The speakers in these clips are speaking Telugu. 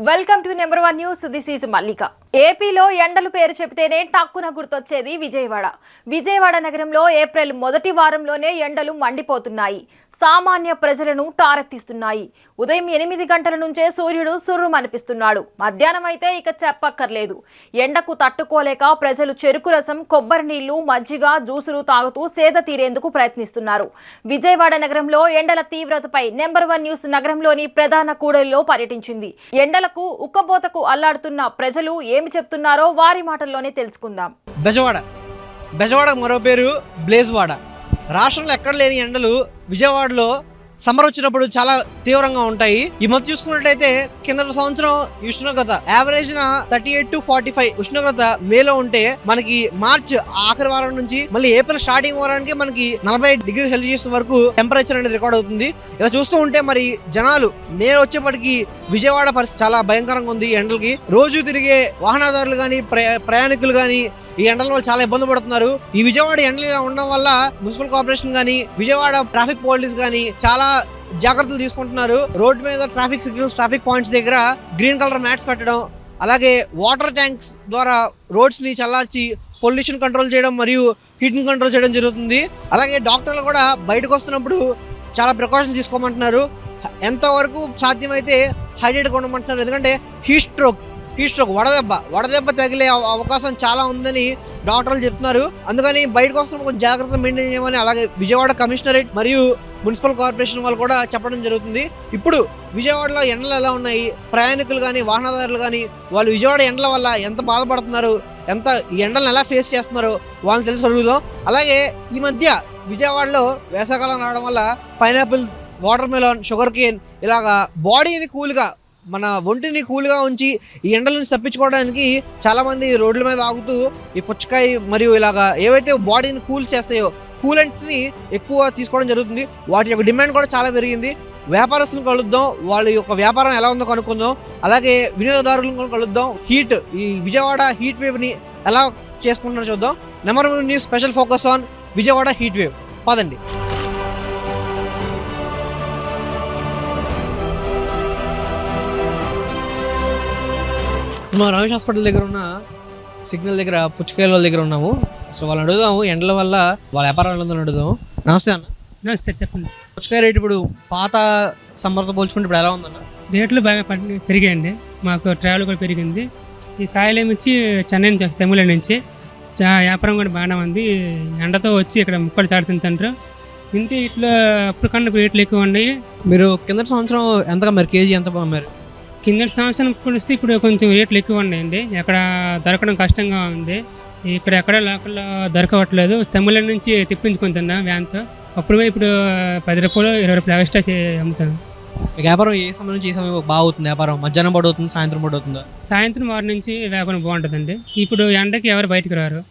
Welcome to number 1 news. This is Mallika. ఏపీలో ఎండలు పేరు చెబితేనే టక్కున గుర్తొచ్చేది విజయవాడ నగరంలో ఏప్రిల్ మొదటి వారంలోనే ఎండలు మండిపోతున్నాయి. సామాన్య ప్రజలను టారెత్తిస్తున్నాయి. ఉదయం 8 గంటల నుంచే సూర్యుడు సుర్రుమనిపిస్తున్నాడు. మధ్యాహ్నం అయితే ఇక చెప్పక్కర్లేదు. ఎండకు తట్టుకోలేక ప్రజలు చెరుకు రసం, కొబ్బరి నీళ్లు, మజ్జిగ, జ్యూసులు తాగుతూ సేద తీరేందుకు ప్రయత్నిస్తున్నారు. విజయవాడ నగరంలో ఎండల తీవ్రతపై నెంబర్ 1 న్యూస్ నగరంలోని ప్రధాన కూడలిలో పర్యటించింది. ఎండలకు ఉక్కబోతకు అల్లాడుతున్న ప్రజలు ఏమి చెప్తున్నారో వారి మాటల్లోనే తెలుసుకుందాం. బెజవాడ మరో పేరు బ్లేజ్వాడ. రాష్ట్రంలో ఎక్కడ లేని ఎండలు విజయవాడలో సమ్మర్ వచ్చినప్పుడు చాలా తీవ్రంగా ఉంటాయి. ఈ మధ్య చూసుకున్నట్లయితే కింద సంవత్సరం ఉష్ణోగ్రత యావరేజ్ 38 to 45 ఉష్ణోగ్రత మేలో ఉంటే మనకి మార్చ్ ఆఖరి వారం నుంచి మళ్ళీ ఏప్రిల్ స్టార్టింగ్ వారానికి మనకి 40 డిగ్రీ సెల్సియస్ వరకు టెంపరేచర్ అనేది రికార్డ్ అవుతుంది. ఇలా చూస్తూ ఉంటే మరి జనాలు మే వచ్చేప్పటికి విజయవాడ పరిస్థితి చాలా భయంకరంగా ఉంది. ఎండలకి రోజు తిరిగే వాహనదారులు కానీ ప్రయాణికులు కానీ ఈ ఎండల వల్ల చాలా ఇబ్బంది పడుతున్నారు. ఈ విజయవాడ ఎండలు ఇలా ఉండడం వల్ల మున్సిపల్ కార్పొరేషన్ గానీ విజయవాడ ట్రాఫిక్ పోలీస్ గానీ చాలా జాగ్రత్తలు తీసుకుంటున్నారు. రోడ్డు మీద ట్రాఫిక్ సిగ్నల్స్, ట్రాఫిక్ పాయింట్స్ దగ్గర గ్రీన్ కలర్ మ్యాట్స్ పెట్టడం, అలాగే వాటర్ ట్యాంక్స్ ద్వారా రోడ్స్ ని చల్లార్చి పొల్యూషన్ కంట్రోల్ చేయడం మరియు హీట్ని కంట్రోల్ చేయడం జరుగుతుంది. అలాగే డాక్టర్లు కూడా బయటకు వస్తున్నప్పుడు చాలా ప్రికాషన్స్ తీసుకోమంటున్నారు. ఎంతవరకు సాధ్యమైతే హైడ్రేట్గా ఉండమంటున్నారు. ఎందుకంటే హీట్ స్ట్రోక్ వడదెబ్బ తగిలే అవకాశం చాలా ఉందని డాక్టర్లు చెప్తున్నారు. అందుకని బయటకు వస్తున్నప్పుడు కొంచెం జాగ్రత్తలు మెయింటైన్ చేయమని అలాగే విజయవాడ కమిషనరేట్ మరియు మున్సిపల్ కార్పొరేషన్ వాళ్ళు కూడా చెప్పడం జరుగుతుంది. ఇప్పుడు విజయవాడలో ఎండలు ఎలా ఉన్నాయి, ప్రయాణికులు కానీ వాహనదారులు కానీ వాళ్ళు విజయవాడ ఎండల వల్ల ఎంత బాధపడుతున్నారు, ఎంత ఈ ఎండలను ఎలా ఫేస్ చేస్తున్నారో వాళ్ళని తెలిసి అడుగుదాం. అలాగే ఈ మధ్య విజయవాడలో వేసవకాలం రావడం వల్ల pineapple, water melon, sugar cane ఇలాగా బాడీని కూల్గా మన ఒంటిని కూల్గా ఉంచి ఈ ఎండల నుంచి తప్పించుకోవడానికి చాలామంది రోడ్ల మీద ఆగుతూ ఈ పుచ్చకాయ మరియు ఇలాగా ఏవైతే బాడీని కూల్ చేస్తాయో కూలెంట్స్ని ఎక్కువ తీసుకోవడం జరుగుతుంది. వాటి యొక్క డిమాండ్ కూడా చాలా పెరిగింది. వ్యాపారస్తులను కలుద్దాం, వాళ్ళ యొక్క వ్యాపారం ఎలా ఉందో కనుక్కుందాం. అలాగే వినియోగదారులను కలుద్దాం. ఈ విజయవాడ హీట్ వేవ్ని ఎలా చేసుకుంటున్నారో చూద్దాం. Number 1 news special focus on Vijayawada heat wave. పదండి. మా రమేష్ హాస్పిటల్ దగ్గర ఉన్న సిగ్నల్ దగ్గర పుచ్చకాయల దగ్గర ఉన్నాము. సో వాళ్ళని అడుగుదాము ఎండల వల్ల వాళ్ళ వ్యాపారం ఎలా ఉందని అడుగుదాము. నమస్తే అన్న. నమస్తే, చెప్పండి. పుచ్చకాయ రేటు ఇప్పుడు పాత సమ్మర్తో పోల్చుకుంటే ఇప్పుడు ఎలా ఉందన్న? రేట్లు బాగా పెరిగాయండి. మాకు ట్రావెల్ కూడా పెరిగింది. ఈ కాయలు ఏమిచ్చి చెన్నై నుంచి, తమిళ నుంచి వ్యాపారం కూడా బాగానే ఉంది. ఎండతో వచ్చి ఇక్కడ ముక్కలు చాడుతుంటారు. ఇంటి ఇట్లా అప్పుడు కన్నా రేట్లు ఎక్కువ ఉన్నాయి. మీరు కింద సంవత్సరం ఎంతగా మరి కేజీ ఎంత అమ్మారు? కింద సంవత్సరం పోలిస్తే ఇప్పుడు కొంచెం రేట్లు ఎక్కువ ఉన్నాయండి. ఎక్కడ దొరకడం కష్టంగా ఉంది. ఇక్కడ ఎక్కడ లోకల్లో దొరకవట్లేదు. తమిళ నుంచి తెప్పించుకుంటున్నా వ్యాన్తో. అప్పుడు ఇప్పుడు 10 రూపాయలు 20 రూపాయలు ఎక్స్ట్రా అమ్ముతాను. వ్యాపారం ఏ సమయం నుంచి ఏ సమయం బాగా అవుతుంది? వ్యాపారం మధ్యాహ్నం పడి అవుతుంది, సాయంత్రం పడి అవుతుందా? సాయంత్రం 6 నుంచి వ్యాపారం బాగుంటుందండి. ఇప్పుడు ఎండకి ఎవరు బయటకు రారు.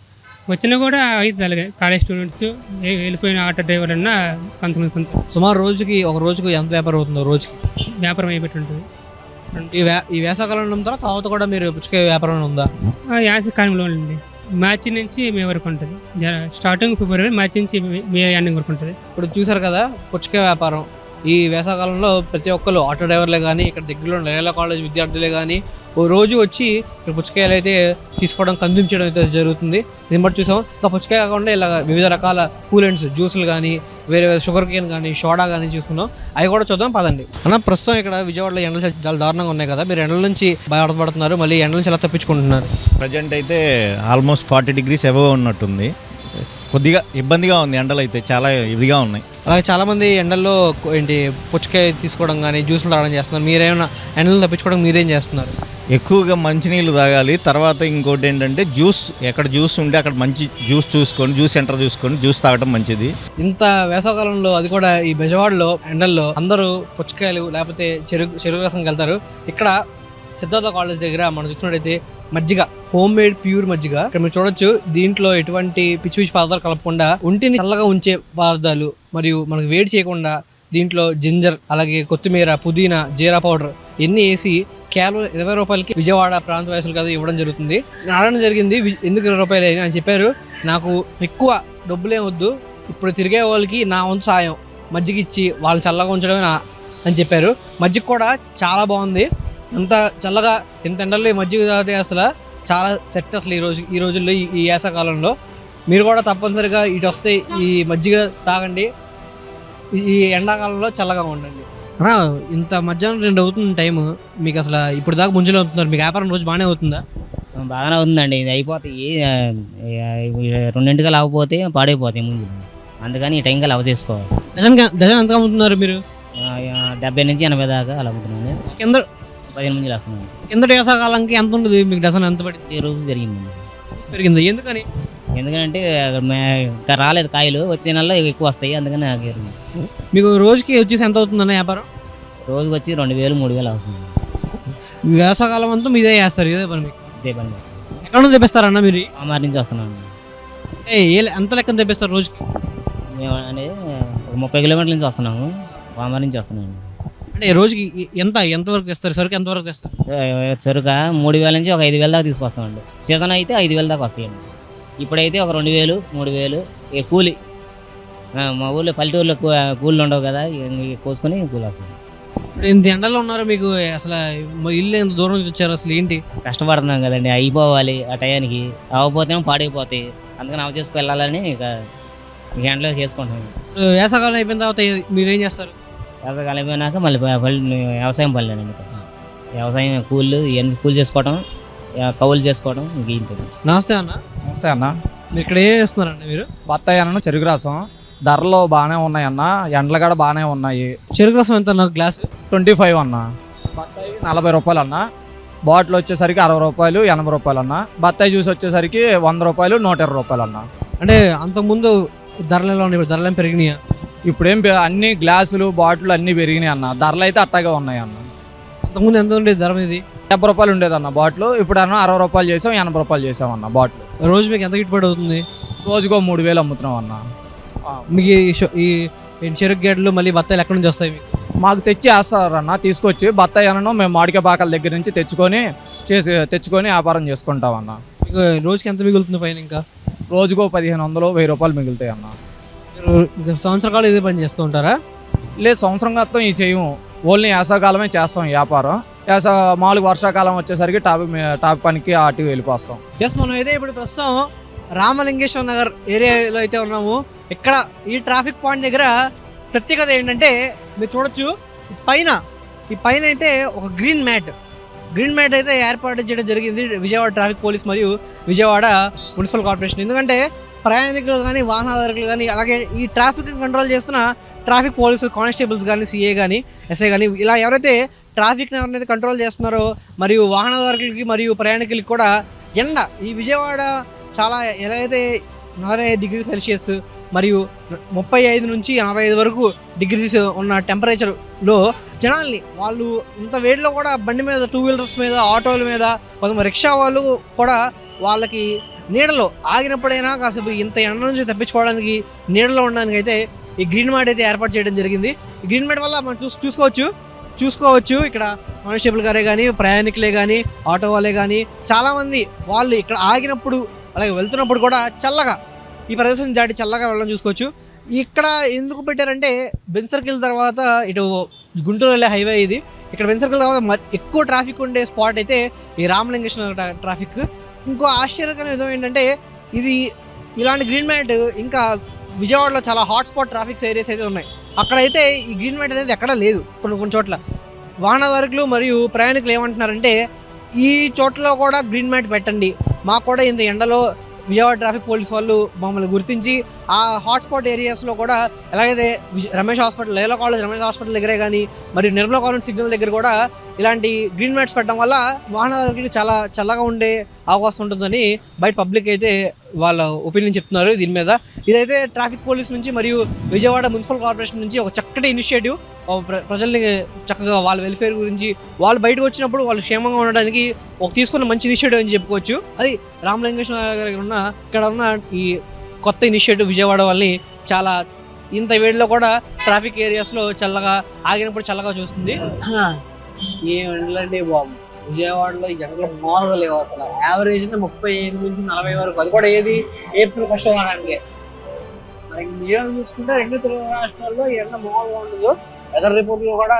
వచ్చినా కూడా అవుతుంది. అలాగే కాలేజ్ స్టూడెంట్స్, వెళ్ళిపోయిన ఆటో డ్రైవర్ అన్నా కొంత సుమారు ఒక రోజుకు ఎంత వ్యాపారం అవుతుందో? రోజుకి వ్యాపారం అయిపోయి ఉంటుంది. ఈ వేసవకాలంలో ఉంటారా? తర్వాత కూడా మీరు పుచ్చకాయ వ్యాపారం ఉందా? యాసకాలంలో అండి. మార్చి నుంచి మే వరకు ఉంటుంది. స్టార్టింగ్ ఫిబ్రవరి, మార్చి నుంచి మే ఎండింగ్ వరకు ఉంటుంది. ఇప్పుడు చూసారు కదా పుచ్చకాయ వ్యాపారం. ఈ వేసవకాలంలో ప్రతి ఒక్కరు ఆటో డ్రైవర్లే కానీ ఇక్కడ దగ్గరలో లయలా కాలేజ్ విద్యార్థులే కానీ ఓ రోజు వచ్చి ఇక్కడ పుచ్చకాయలు అయితే తీసుకోవడం, కన్జ్యూమ్ చేయడం అయితే జరుగుతుంది. దీన్ని బట్టి చూసాం. ఇంకా పుచ్చకాయ కాకుండా ఇలా వివిధ రకాల కూలెంట్స్, జ్యూసులు కానీ వేరే షుగర్ కేన్ కానీ సోడా కానీ చూసుకున్నాం. అవి కూడా చూద్దాం, పదండి. అన్న, ప్రస్తుతం ఇక్కడ విజయవాడలో ఎండలు చాలా దారుణంగా ఉన్నాయి కదా, మీరు ఎండల నుంచి బాధపడుతున్నారు, మళ్ళీ ఎండల నుంచి ఎలా తప్పించుకుంటున్నారు? ప్రజెంట్ అయితే ఆల్మోస్ట్ 40 degrees అబవ్ ఉన్నట్టుంది. కొద్దిగా ఇబ్బందిగా ఉంది. ఎండలు అయితే చాలా ఇదిగా ఉన్నాయి. అలాగే చాలామంది ఎండల్లో పుచ్చకాయ తీసుకోవడం కానీ జ్యూసులు తాగడం చేస్తున్నారు. మీరేమైనా ఎండలను తప్పించుకోవడం మీరేం చేస్తున్నారు? ఎక్కువగా మంచినీళ్ళు తాగాలి. తర్వాత ఇంకోటి ఏంటంటే ఎక్కడ జ్యూస్ ఉంటే అక్కడ మంచి జ్యూస్ చూసుకొని, జ్యూస్ సెంటర్ చూసుకొని జ్యూస్ తాగడం మంచిది. ఇంత వేసవకాలంలో, అది కూడా ఈ బెజవాడలో ఎండల్లో అందరూ పుచ్చకాయలు లేకపోతే చెరుకు రసంకి వెళ్తారు. ఇక్కడ సిద్ధార్థ కాలేజ్ దగ్గర మనం చూసినట్టయితే మజ్జిగ, హోమ్ మేడ్ ప్యూర్ మజ్జిగ ఇక్కడ మీరు చూడొచ్చు. దీంట్లో ఎటువంటి పిచ్చి పదార్థాలు కలపకుండా ఒంటిని చల్లగా ఉంచే పదార్థాలు మరియు మనకు వేడి చేయకుండా దీంట్లో జింజర్, అలాగే కొత్తిమీర, పుదీనా, జీరా పౌడర్ ఇవన్నీ వేసి కేవలం 20 రూపాయలకి విజయవాడ ప్రాంత వయసులు కదా ఇవ్వడం జరుగుతుంది. అడగడం జరిగింది ఎందుకు 20 రూపాయలు అని చెప్పారు. నాకు ఎక్కువ డబ్బులేం వద్దు, ఇప్పుడు తిరిగే వాళ్ళకి నా వంతు సాయం మజ్జిగ ఇచ్చి వాళ్ళని చల్లగా ఉంచడమే అని చెప్పారు. మజ్జిగ కూడా చాలా బాగుంది. అంత చల్లగా ఇంత ఎండల్లో ఈ మజ్జిగ తాగితే అసలు చాలా సెట్ అసలు ఈ రోజుల్లో ఈ వేసవకాలంలో మీరు కూడా తప్పనిసరిగా ఇటు వస్తే ఈ మజ్జిగ తాగండి, ఈ ఎండాకాలంలో చల్లగా ఉండండి. అన్నా ఇంత మధ్యాహ్నం 2 అవుతుంది టైం, మీకు అసలు ఇప్పుడు దాకా ముంజలో అవుతున్నారు, మీకు వ్యాపారం రోజు బాగానే అవుతుందా? బాగానే అవుతుందండి. ఇది అయిపోతాయి 2 అవ్వకపోతే పాడైపోతాయి ముందు, అందుకని ఈ టైంకి అవ చేసుకోవాలి. డజన్ ఎంత అమ్ముతున్నారు మీరు? 70 నుంచి 80 దాకా అలా అమ్ముతున్నాను. కింద 15 ముంజలు వస్తున్నాను. కిందటి వేసవకాలంకి ఎంత ఉంటుంది మీకు డజన్, ఎంత పడింది? 10 రూపాయలు పెరిగిందండి. పెరిగింది ఎందుకని? ఎందుకంటే ఇంకా రాలేదు కాయలు, వచ్చే నెలలో ఎక్కువ వస్తాయి, అందుకని మీకు రోజుకి వచ్చేసి ఎంత అవుతుందన్న వ్యాపారం? రోజుకి వచ్చి 2000 3000 అవుతుంది. వేసవకాలం అంతా మీదే చేస్తారు, ఇదే పని మీకు? ఇదే పని చేస్తాను. ఎక్కడ నుంచి తెప్పిస్తారన్న మీరు? అమ్మారి నుంచి వస్తున్నాను. ఎంత లెక్కన తెప్పిస్తారు రోజుకి? మేము అంటే ఒక 30 కిలోమీటర్ల నుంచి వస్తున్నాము, అమ్మారి నుంచి వస్తున్నాను. అంటే రోజుకి ఎంతవరకు తెస్తారు, సరుకు ఎంతవరకు తెస్తారు? సరుక 3000 నుంచి ఒక 5000 దాకా తీసుకొస్తామండి. సీజన్ అయితే 5000 దాకా వస్తాయండి. ఇప్పుడైతే ఒక 2000 3000 కూలి. మా ఊళ్ళో పల్లెటూరులో కూలీలు ఉండవు కదా, కోసుకొని కూలి వస్తుంది. ఇంత ఎండలో ఉన్నారు, మీకు అసలు ఇల్లు ఎంత దూరం నుంచి వచ్చారు, అసలు ఏంటి? కష్టపడుతున్నాం కదండి, అయిపోవాలి ఆ టయానికి, అవ్వకపోతేమో పాడైపోతాయి, అందుకని అవ చేసుకు వెళ్ళాలని ఇక ఎండలో చేసుకుంటున్నాం. వేసవకాలం అయిపోయిన తర్వాత మీరు ఏం చేస్తారు? వ్యవసాయం అయిపోయినాక మళ్ళీ వ్యవసాయం పనులేనండి. వ్యవసాయం కూలీలు ఇవన్నీ కూలి చేసుకోవడం, కౌలు చేసుకోవడం ఇంకేంటి. నమస్తే అన్న. నమస్తే అన్న. మీరు ఇక్కడ ఏం చేస్తున్నారండి? మీరు బత్తాయి అన్న, చెరుకు రసం ధరలు బాగానే ఉన్నాయి అన్న, ఎండలు కూడా బాగానే ఉన్నాయి. చెరుకు రసం ఎంత అన్న గ్లాస్? 25 అన్న. బత్తాయి 40 రూపాయలు అన్న. బాటిల్ వచ్చేసరికి 60 రూపాయలు 80 రూపాయలు అన్న. బత్తాయి జ్యూస్ వచ్చేసరికి 100 రూపాయలు 120 రూపాయలు అన్న. అంటే అంతకుముందు ధరలు ఎలా ఉన్నాయి, ఇప్పుడు ధరలు ఏం పెరిగినాయా? ఇప్పుడేం అన్ని గ్లాసులు బాటిల్ అన్నీ పెరిగినాయి అన్న, ధరలు అయితే అట్టాగే ఉన్నాయి అన్న. అంతకుముందు ఎంత ఉండేది ధర ఇది? 70 రూపాయలు ఉండేది అన్న బాటిల్, ఇప్పుడు అన్న 60 రూపాయలు చేసాం, 80 రూపాయలు చేసాం అన్న బాటిల్. రోజు మీకు ఎంత గిట్టుబడి అవుతుంది? రోజుకో 3000 అమ్ముతున్నాం అన్న. మీకు ఈ చెరుకు గడ్డలు మళ్ళీ బత్తాయిలు ఎక్కడి నుంచి వస్తాయి మీకు? మాకు తెచ్చి వేస్తారన్న, తీసుకొచ్చి బత్తాయి అన్నను మేము మామిడికాయ పాకల దగ్గర నుంచి తెచ్చుకొని వ్యాపారం చేసుకుంటాం అన్న. మీకు రోజుకి ఎంత మిగులుతుంది పైన? ఇంకా రోజుకో 1500 1000 రూపాయలు మిగులుతాయి అన్న. మీరు ఇంకా సంవత్సరాలు ఇదే పని చేస్తూ ఉంటారా? లేదు, సంవత్సరం మొత్తం ఇది చేయము, ఓన్లీ వేసవకాలమే చేస్తాం వ్యాపారం. మామూలుగా వర్షాకాలం వచ్చేసరికి టాప్ పనికి అటు వెళ్ళిపోస్తాం. ఎస్, మనం అయితే ఇప్పుడు ప్రస్తుతం రామలింగేశ్వర నగర్ ఏరియాలో అయితే ఉన్నాము. ఇక్కడ ఈ ట్రాఫిక్ పాయింట్ దగ్గర ప్రత్యేకత ఏంటంటే మీరు చూడొచ్చు, ఈ పైన అయితే ఒక గ్రీన్ మ్యాట్ అయితే ఏర్పాటు చేయడం జరిగింది విజయవాడ ట్రాఫిక్ పోలీస్ మరియు విజయవాడ మున్సిపల్ కార్పొరేషన్. ఎందుకంటే ప్రయాణికులు కానీ వాహనదారులు కానీ అలాగే ఈ ట్రాఫిక్ కంట్రోల్ చేస్తున్న ట్రాఫిక్ పోలీసు కానిస్టేబుల్స్ కానీ సిఏ కానీ ఎస్ఐ కానీ ఇలా ఎవరైతే ట్రాఫిక్ని ఎవరైతే కంట్రోల్ చేస్తున్నారో మరియు వాహనదారులకి మరియు ప్రయాణికులకి కూడా ఎండ ఈ విజయవాడ చాలా ఎలా అయితే 45 డిగ్రీ సెల్సియస్ మరియు 35 నుంచి 45 వరకు డిగ్రీస్ ఉన్న టెంపరేచర్లో జనాల్ని వాళ్ళు ఇంత వేడిలో కూడా బండి మీద 2 వీలర్స్ మీద ఆటోల మీద కొంతమంది రిక్షా వాళ్ళు కూడా వాళ్ళకి నీడలో ఆగినప్పుడైనా కాసేపు ఇంత ఎండ నుంచి తప్పించుకోవడానికి నీడలో ఉండడానికి అయితే ఈ గ్రీన్ మ్యాట్ అయితే ఏర్పాటు చేయడం జరిగింది. ఈ గ్రీన్ మ్యాట్ వల్ల మనం చూసుకోవచ్చు ఇక్కడ కానిస్టేబుల్ గారే కానీ ప్రయాణికులే కానీ ఆటో వాళ్ళే కానీ చాలామంది వాళ్ళు ఇక్కడ ఆగినప్పుడు అలాగే వెళ్తున్నప్పుడు కూడా చల్లగా ఈ ప్రదేశం దాటి చల్లగా వెళ్ళడం చూసుకోవచ్చు. ఇక్కడ ఎందుకు పెట్టారంటే బెంజ్ సర్కిల్ తర్వాత ఇటు గుంటూరు వెళ్ళే హైవే ఇది. ఇక్కడ బెంజ్ సర్కిల్ తర్వాత ఎక్కువ ట్రాఫిక్ ఉండే స్పాట్ అయితే ఈ రామలింగేశ్వర ట్రాఫిక్. ఇంకో ఆశ్చర్యకరమైన విధం ఏంటంటే ఇది ఇలాంటి గ్రీన్ మ్యాట్ ఇంకా విజయవాడలో చాలా హాట్స్పాట్ ట్రాఫిక్ ఏరియాస్ అయితే ఉన్నాయి, అక్కడైతే ఈ గ్రీన్ మ్యాట్ అనేది ఎక్కడా లేదు. కొన్ని చోట్ల వాహనదారులు మరియు ప్రయాణికులు ఏమంటున్నారంటే ఈ చోట్ల కూడా గ్రీన్ మ్యాట్ పెట్టండి, మాకు కూడా ఇంత ఎండలో విజయవాడ ట్రాఫిక్ పోలీస్ వాళ్ళు మమ్మల్ని గుర్తించి ఆ హాట్స్పాట్ ఏరియాస్లో కూడా ఎలాగైతే రమేష్ హాస్పిటల్ లేలా కాలేజ్ రమేష్ హాస్పిటల్ దగ్గరే కానీ మరియు నిర్మలా కాలేజ్ సిగ్నల్ దగ్గర కూడా ఇలాంటి గ్రీన్ మ్యాట్స్ పెట్టడం వల్ల వాహనదారులకు చాలా చల్లగా ఉండే అవకాశం ఉంటుందని బయట పబ్లిక్ అయితే వాళ్ళ ఒపీనియన్ చెప్తున్నారు దీని మీద. ఇదైతే ట్రాఫిక్ పోలీస్ నుంచి మరియు విజయవాడ మున్సిపల్ కార్పొరేషన్ నుంచి ఒక చక్కటి ఇనిషియేటివ్, ప్రజల్ని చక్కగా వాళ్ళ వెల్ఫేర్ గురించి వాళ్ళు బయటకు వచ్చినప్పుడు వాళ్ళు క్షేమంగా ఉండడానికి ఒక తీసుకున్న మంచి ఇనిషియేటివ్ అని చెప్పుకోవచ్చు. అది రామలింగేశ్వర ఇక్కడ ఉన్న ఈ కొత్త ఇనిషియేటివ్ విజయవాడ వాళ్ళని చాలా ఇంత వేడిలో కూడా ట్రాఫిక్ ఏరియాస్లో చల్లగా ఆగినప్పుడు చల్లగా చూస్తుంది. ఏం ఎండలండి బాబు, విజయవాడలో ఎండలు మామూలుగా లేవు అసలు. యావరేజ్ 35 నుంచి 40 వరకు, అది కూడా ఏది ఏప్రిల్ ఫస్ట్ వారానికి. మనకి నిజం చూసుకుంటే 2 తెలుగు రాష్ట్రాల్లో ఎండ మామూలుగా ఉండదు. వెదర్ రిపోర్ట్లో కూడా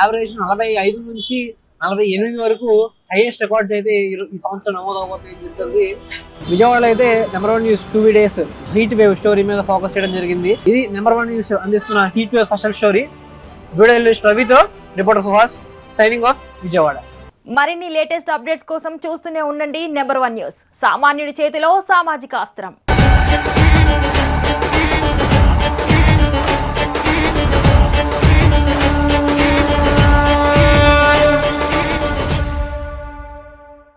యావరేజ్ 45 నుంచి 48 వరకు హైయెస్ట్ రికార్డ్స్ అయితే ఈ సంవత్సరం నమోదవబోతుంది జరుగుతుంది. విజయవాడలో అయితే number 1 news 2 days heat wave story మీద ఫోకస్ చేయడం జరిగింది. ఇది నెంబర్ 1 న్యూస్ అందిస్తున్న heat wave special story. Video journalist రవితో reporter Suhas signing off Vijayawada. మరిన్ని లేటెస్ట్ అప్డేట్స్ కోసం చూస్తూనే ఉండండి నెంబర్ 1 న్యూస్. సామాన్యుడి చేతిలో సామాజిక అస్త్రం.